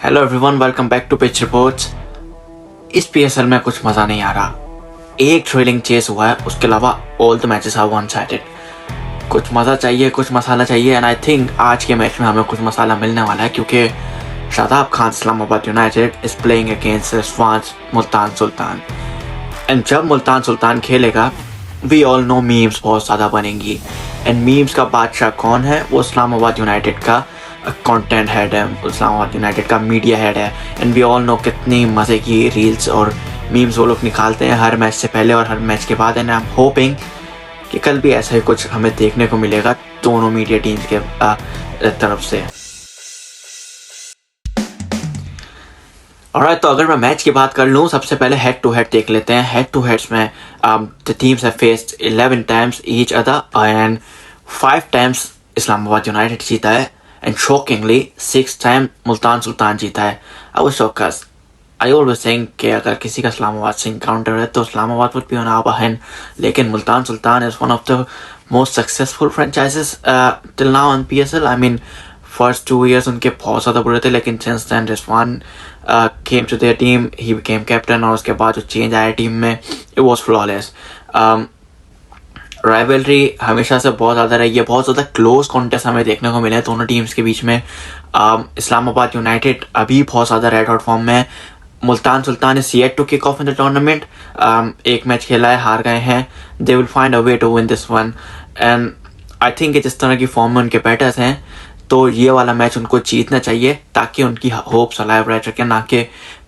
Hello everyone, welcome back to pitch reports. इस PSL में कुछ मज़ा नहीं आ रहा। एक थ्रिलिंग चेस हुआ है, उसके अलावा all the matches are one sided. कुछ मज़ा चाहिए, कुछ मसाला चाहिए, एंड आई थिंक आज के मैच में हमें कुछ मसाला मिलने वाला है क्योंकि Shadab Khan Islamabad United is playing against Rizwan Multan Sultan. And जब मुल्तान सुल्तान खेलेगा वी ऑल नो मीम्स बहुत ज़्यादा बनेंगी। एंड मीम्स का बादशाह कौन है? वो इस्लामाबाद यूनाइटेड का कंटेंट हेड है, इस्लामाबाद यूनाइटेड का मीडिया हेड है। एंड वी ऑल नो कितनी मज़े की रील्स और मीम्स वो लोग निकालते हैं हर मैच से पहले और हर मैच के बाद। एंड आई एम होपिंग कि कल भी ऐसा ही कुछ हमें देखने को मिलेगा दोनों मीडिया टीम्स के तरफ से। ऑलराइट, तो अगर मैं मैच की बात कर लूँ, सबसे पहले हेड टू हेड देख लेते हैं। हेड टू हेड्स में the teams have faced 11 times each other and 5 times Islamabad United जीता है and shockingly 6 time Multan Sultan जीता है। I was shocked. I always think कि अगर किसी का इस्लामाबाद से इनकाउंटर है तो Islamabad would be on our hand, लेकिन Multan Sultan is one of the most successful franchises till now in PSL. I mean first 2 years उनके बहुत ज़्यादा बुरे थे, लेकिन since then Rizwan came to their team, he became captain, और उसके बाद जो चेंज आया टीम में इट वाज फ्लॉलेस। राइवलरी हमेशा से बहुत ज़्यादा रही है, बहुत ज़्यादा क्लोज कॉन्टेस्ट हमें देखने को मिले हैं दोनों टीम्स के बीच में। इस्लामाबाद यूनाइटेड अभी बहुत ज़्यादा रेड हॉट फॉर्म में है। Multan Sultan is yet to kick off in the tournament. एक मैच खेला है, हार गए हैं। They will find a way to win this one and I think जिस तरह की फॉर्म में उनके बैटर्स हैं तो ये वाला मैच उनको जीतना चाहिए ताकि उनकी होप्स अलाइव रह सके, ना कि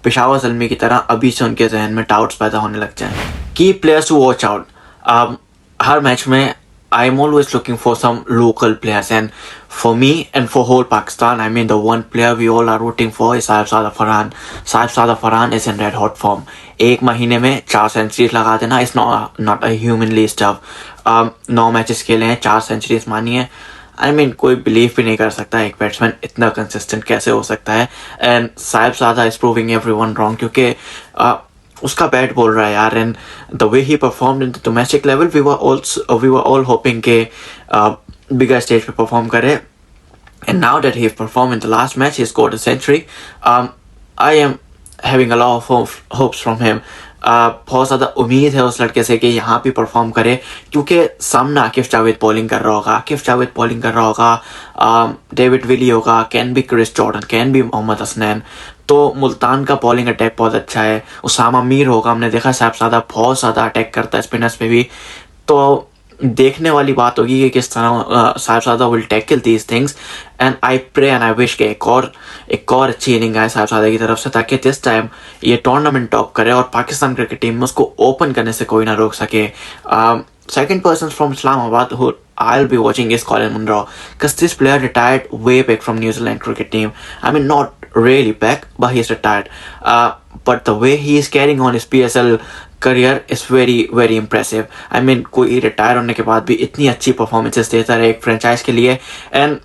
पेशावर ज़ल्मी की तरह अभी से उनके जहन में डाउट्स पैदा होने लग जाएं। Key players to watch out. हर मैच में I am always looking for some local players and for me and for whole Pakistan I mean the one player we all are rooting for is Sahibzada Farhan. Sahibzada Farhan is in red hot form. एक महीने में 4 centuries लगा देना is not a humanly stuff. 9 matches खेले हैं, 4 centuries मानी है। I mean कोई बिलीव भी नहीं कर सकता एक बैट्समैन इतना कंसिस्टेंट कैसे हो सकता है। And Sahibzada is proving everyone wrong क्योंकि उसका बैट बोल रहा है यार। And the way he performed in the domestic level we were all hoping के बिगर स्टेज पे परफॉर्म करे। And now that he perform in the last match he scored a century. I am having a lot of hopes from him. बहुत ज़्यादा उम्मीद है उस लड़के से कि यहाँ भी परफॉर्म करे क्योंकि सामने आकिफ जावेद बॉलिंग कर रहा होगा, डेविड विली होगा, can be Chris Jordan, can be Mohammad Hasnain. तो मुल्तान का बॉलिंग अटैक बहुत अच्छा है। उसामा मीर होगा, हमने देखा साहिबजादा बहुत ज़्यादा अटैक करता है स्पिनर्स पे भी। तो देखने वाली बात होगी कि किस तरह Sahibzada will tackle these things. And I pray and I wish के एक और अच्छी इनिंग आए साहिबजादा की तरफ से ताकि दिस टाइम ये टूर्नामेंट टॉप करे और पाकिस्तान क्रिकेट टीम में उसको ओपन करने से कोई ना रोक सके। Second person from Islamabad who I'll be watching is Colin Munro because this player retired way back from New Zealand cricket team. I mean, not really back, but he's retired. But the way he is carrying on his PSL career is very, very impressive. I mean, कोई retire होने के बाद भी इतनी अच्छी performances देता रहे एक फ्रेंचाइज के लिए। And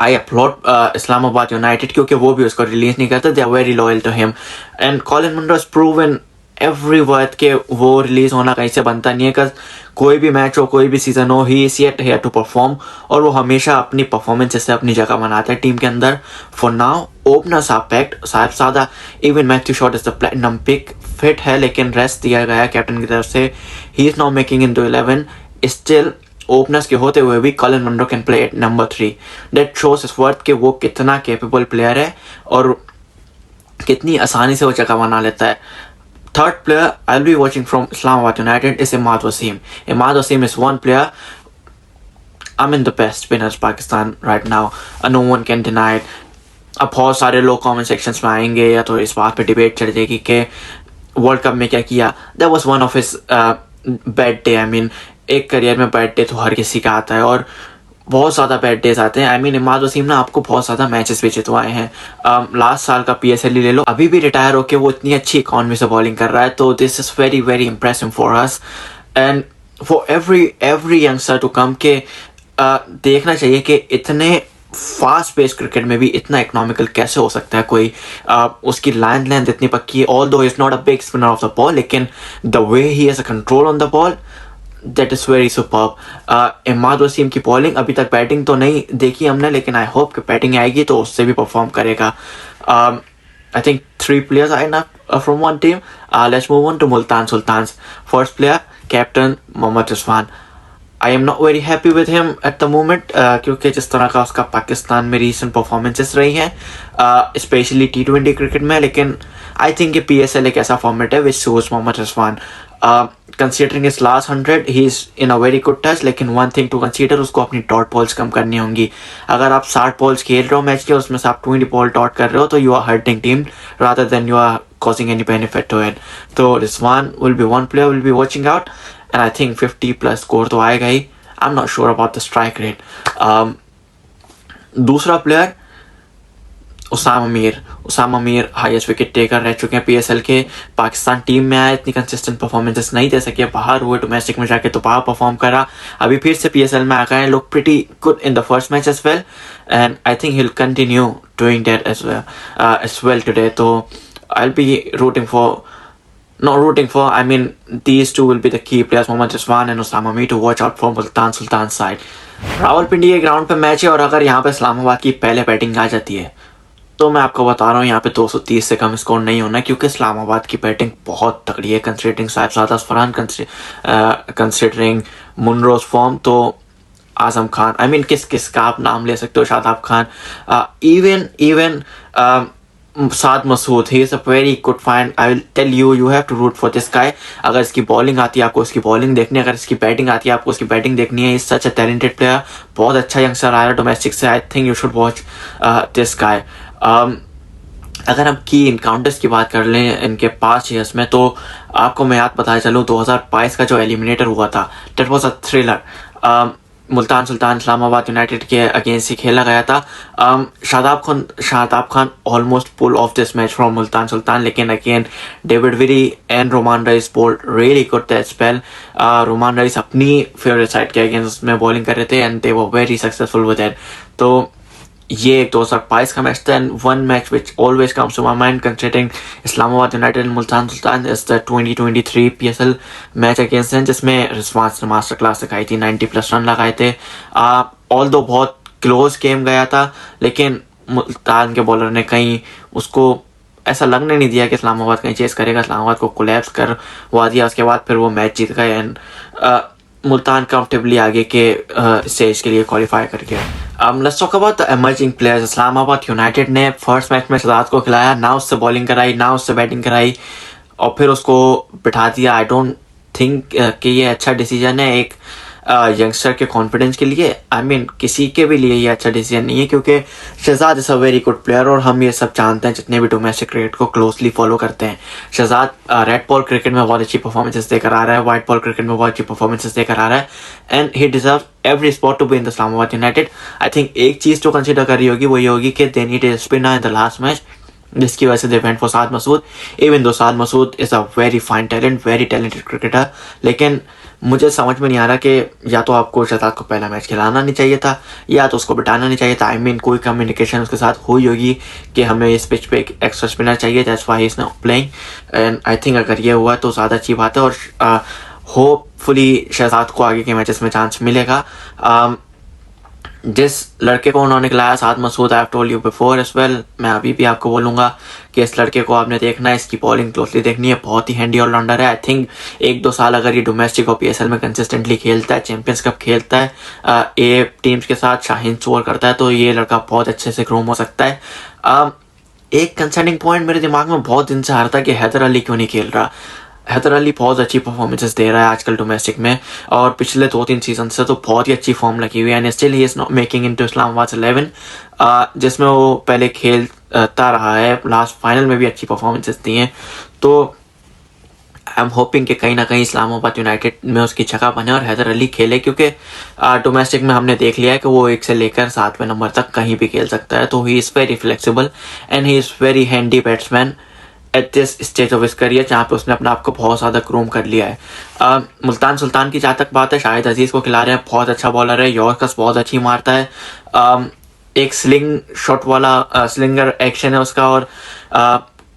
I applaud Islamabad United क्योंकि वो भी उसको रिलीज नहीं करते, they are very loyal to him. And Colin Munro is proven every worth के वो रिलीज होना कहीं से बनता नहीं है। बिकॉज कोई भी मैच हो, कोई भी सीजन हो, he is yet here to perform और वो हमेशा अपनी परफॉर्मेंस से अपनी जगह बनाता है टीम के अंदर। For now openers are packed. Sahibzada, even Matthew Short is the platinum pick, fit है लेकिन रेस्ट दिया गया है कैप्टन की तरफ से। He is now making in to 11। Still openers के होते हुए भी Colin Munro can play at number 3। That shows is worth कि वो कितना कैपेबल प्लेयर है और कितनी आसानी से वो जगह बना लेता है। Third player I'll be watching from Islamabad United is Imad Wasim. Imad Wasim is one player. I mean the best spinners Pakistan right now. No one can deny it. अब बहुत सारे लोग कमेंट सेक्शंस में आएंगे या तो इस बात पे डिबेट चल जाएगी कि वर्ल्ड कप में क्या किया। That was one of his bad day. I mean एक करियर में बैड डे तो हर किसी का आता है और बहुत ज़्यादा बैड डेज आते हैं। आई मीन इमाद वसीम ना आपको बहुत ज़्यादा मैचेस भी जितवाए हैं। लास्ट साल का PSL ले लो, अभी भी रिटायर होके वो इतनी अच्छी इकॉनमी से बॉलिंग कर रहा है। तो this is very very impressive for us and for every youngster to come के देखना चाहिए कि इतने फास्ट पेस क्रिकेट में भी इतना इकोनॉमिकल कैसे हो सकता है कोई। उसकी लाइन लेंथ इतनी पक्की है, although is not a big spinner of the ball, लेकिन the way he has a control on the ball that is very superb. Imad Wasim की बॉलिंग, अभी तक बैटिंग तो नहीं देखी हमने, लेकिन आई होप कि बैटिंग आएगी तो उससे भी परफॉर्म करेगा। I think 3 players are enough from one team. Let's move on to Multan Sultans. First player, captain Mohammad Rizwan. I am not very happy with him at the moment, क्योंकि जिस तरह का उसका पाकिस्तान में रीसेंट परफॉर्मेंसेस रही हैं, specially T20 cricket में। लेकिन आई थिंक ये PSL एक ऐसा फॉर्मेट है which suits Mohammad Rizwan. Considering is last 100 he is in a very good touch, लेकिन वन थिंग टू कंसीडर, उसको अपनी डॉट बॉल्स कम करनी होंगी। अगर आप 60 बॉल्स खेल रहे हो मैच के, उसमें से आप 20 बॉल डॉट कर रहे हो, तो you are hurting team rather than you are causing any benefit to it. So Rizwan will be one player we'll be watching out, and I think 50 plus score तो आएगा ही। I'm not sure about the strike rate. दूसरा player Usama Mir highest wicket taker रह चुके हैं PSL के। Pakistan team में आए, इतनी कंसिस्टेंट परफॉर्मेंसेस नहीं दे सके, बाहर हुए डोमेस्टिक में जाके तो बाहर परफॉर्म करा, अभी फिर से PSL में आ गए, look pretty good in the first match as well, and I think he will continue doing that as well today. तो I'll be I mean these two will be the key players, Mohammad Rizwan and Usama Mir, to watch out for Multan Sultan side. Rawalpindi के ground पे match है, और अगर यहाँ पे इस्लामाबाद की पहले बैटिंग आ जाती है तो मैं आपको बता रहा हूँ यहाँ पे 230 से कम स्कोर नहीं होना, क्योंकि इस्लामाबाद की बैटिंग बहुत तगड़ी है। Considering Sahibzada Farhan, considering Munro's form, तो आजम खान, आई मीन किस का आप नाम ले सकते हो, Shadab Khan, even Saad Masood, he is a very good find. I will tell you have to root for this guy. अगर इसकी बॉलिंग आती है आपको इसकी बॉलिंग देखनी है, अगर इसकी बैटिंग आती है आपको इसकी बैटिंग देखनी है। Is such a talented player, बहुत अच्छा यंगस्टर आया डोमेस्टिक से। I think you should watch this guy. अगर हम की इनकाउंटर्स की बात कर लें इनके 5 ईयर्स में, तो आपको मैं याद बताया चलूँ 2022 का जो एलिमिनेटर हुआ था, that was a thriller. Multan Sultan Islamabad United के अगेंस्ट ही खेला गया था। Shadab Khan almost pull of this match from Multan Sultan, लेकिन again David Willey and Rumman Raees bowled really good that spell. Rumman Raees अपनी फेवरेट साइड के अगेंस्ट में बॉलिंग कर रहे थे, and they were very successful with that. तो ये एक 2022 का मैच था, and one match which always comes to my mind considering Islamabad United and Multan Sultan is the 2023 PSL match against हैं, जिसमें रिजवान ने मास्टर क्लास दिखाई थी, 90 प्लस रन लगाए थे। ऑल्दो बहुत क्लोज गेम गया था, लेकिन मुल्तान के बॉलर ने कहीं उसको ऐसा लगने नहीं दिया कि इस्लामाबाद कहीं चेस करेगा, इस्लामाबाद को कोलैप्स करवा दिया। उसके बाद फिर वो मैच जीत गए, एंड मुल्तान कंफर्टेबली आगे के स्टेज के लिए क्वालिफाई करके। Let's talk about the emerging players. Islamabad United ने फर्स्ट मैच में शहजाद को खिलाया, ना उससे बॉलिंग कराई ना उससे बैटिंग कराई, और फिर उसको बिठा दिया। आई डोंट थिंक कि ये अच्छा डिसीजन है एक यंगस्टर के कॉन्फिडेंस के लिए। आई मीन किसी के भी लिए ये अच्छा डिसीजन नहीं है, क्योंकि Shahzad is a very good player, और हम ये सब जानते हैं जितने भी डोमेस्टिक क्रिकेट को क्लोजली फॉलो करते हैं। शहजाद रेड बॉल क्रिकेट में बहुत अच्छी परफॉर्मेंसेस देकर आ रहा है, वाइट बॉल क्रिकेट में बहुत अच्छी परफॉर्मेंसेस देकर आ रहा है, and he deserve every spot to be in the Islamabad United. I think एक चीज़ जो कंसिडर करी होगी वो ये होगी कि they need a spinner in the last match, जिसकी वजह से they went for Saad Masood. Even though Saad Masood is a very fine talent, very talented cricketer, लेकिन मुझे समझ में नहीं आ रहा कि या तो आपको शहजाद को पहला मैच खिलाना नहीं चाहिए था, या तो उसको बिठाना नहीं चाहिए था। आई मीन कोई कम्युनिकेशन उसके साथ हुई होगी कि हमें इस पिच पे एक एक्स्ट्रा स्पिनर चाहिए, that's why he is not playing, and I think अगर ये हुआ तो ज़्यादा अच्छी बात है, और होपफुली शहजाद को आगे के मैचेस में चांस मिलेगा। जिस लड़के को उन्होंने खिलाया Saad Masood, I have told you before as well, मैं अभी भी आपको बोलूँगा कि इस लड़के को आपने देखना है, इसकी बॉलिंग क्लोजली देखनी है, बहुत ही हैंडी ऑलराउंडर है। आई थिंक 1-2 साल अगर ये डोमेस्टिक और PSL में कंसिस्टेंटली खेलता है, चैंपियंस कप खेलता है, ए टीम्स के साथ शाहीन स्कोर करता है, तो ये लड़का बहुत अच्छे से ग्रूम हो सकता है। एक कंसर्निंग पॉइंट मेरे दिमाग में बहुत दिन से आ रहा था कि हैदर अली क्यों नहीं खेल रहा। हैदर अली बहुत अच्छी परफॉर्मेंसेस दे रहा है आजकल डोमेस्टिक में, और पिछले 2-3 सीजन से तो बहुत ही अच्छी फॉर्म लगी हुई है, and still he is not making into Islamabad 11, जिसमें वो पहले खेलता रहा है, लास्ट फाइनल में भी अच्छी परफॉर्मेंसेस दी हैं। तो आई एम होपिंग कि कहीं ना कहीं इस्लामाबाद यूनाइटेड में उसकी जगह बने और हैदर अली खेले, क्योंकि डोमेस्टिक में हमने देख लिया है कि वो 1 से लेकर 7वें नंबर तक कहीं भी खेल सकता है। तो he is very flexible and he is very handy batsman at this stage of his career, जहाँ पे उसने अपने आप को बहुत ज़्यादा ग्रूम कर लिया है। मुल्तान सुल्तान की जहाँ तक बात है, शाहिद अजीज़ को खिला रहे हैं, बहुत अच्छा बॉलर है, यॉर्कर्स बहुत अच्छी मारता है, एक स्लिंग शॉट वाला स्लिंगर एक्शन है उसका, और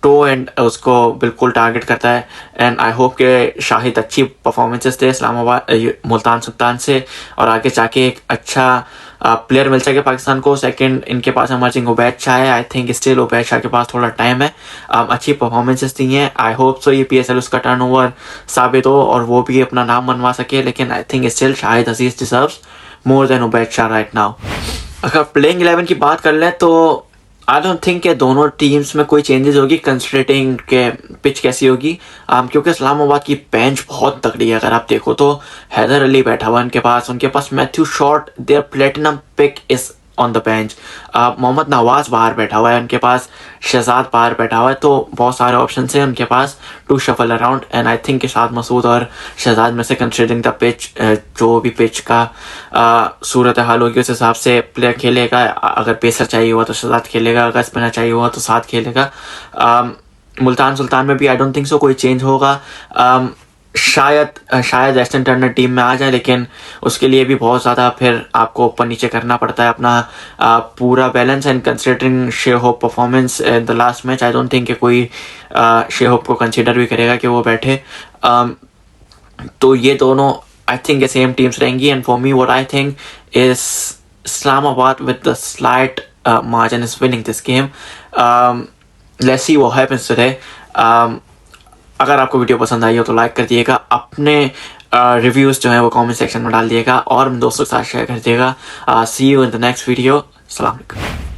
टो एंड उसको बिल्कुल टारगेट करता है। एंड आई होप कि शाहिद अच्छी परफॉर्मेंसेस दे इस्लामाबाद मुल्तान सुल्तान से और आगे जाके एक अच्छा प्लेयर मिल सके पाकिस्तान को। सेकंड, इनके पास इमर्जिंग उबैद शाह है। I think still Ubaid Shah के पास थोड़ा टाइम है। अच्छी परफॉर्मेंसेस दी हैं। आई होप सो ये PSL उसका टर्नओवर साबित हो और वो भी अपना नाम बनवा सके, लेकिन I think still Shahid Aziz deserves more than Ubaid Shah right now. अगर प्लेइंग 11 की बात कर लें तो आई डोंट थिंक कि दोनों टीम्स में कोई चेंजेस होगी कंसिडरिंग के पिच कैसी होगी। क्योंकि इस्लामाबाद की बेंच बहुत तगड़ी है। अगर आप देखो तो हैदर अली बैठा हुआ उनके पास Matthew Short their platinum pick is on the bench. Mohammad Nawaz बाहर बैठा हुआ है, उनके पास शहजाद बाहर बैठा हुआ है, तो बहुत सारे ऑप्शन हैं उनके पास to shuffle around. And I think Shan Masood और शहजाद में से कंसिडरिंग द पिच, जो भी पिच का सूरत हाल होगी उस हिसाब से प्लेयर खेलेगा। अगर पेसर चाहिए हुआ तो शहजाद खेलेगा, अगर स्पिनर चाहिए हुआ तो साथ खेलेगा। मुल्तान सुल्तान में भी आई डोंट थिंक सो कोई चेंज होगा। शायद एस्टन टर्नर टीम में आ जाए, लेकिन उसके लिए भी बहुत ज़्यादा फिर आपको ऊपर नीचे करना पड़ता है अपना पूरा balance. And considering Shai Hope's performance in the last match, I don't think कि कोई शेहोप को कंसिडर भी करेगा कि वो बैठे। तो ये दोनों आई थिंक ये सेम टीम्स रहेंगी। And for me what I think is Islamabad with the slight margin is winning this game. Let's see what happens today. अगर आपको वीडियो पसंद आई हो तो लाइक कर दिएगा, अपने रिव्यूज़ जो हैं वो कमेंट सेक्शन में डाल दिएगा और दोस्तों के साथ शेयर कर दिएगा। See you in the next video. अस्सलाम वालेकुम।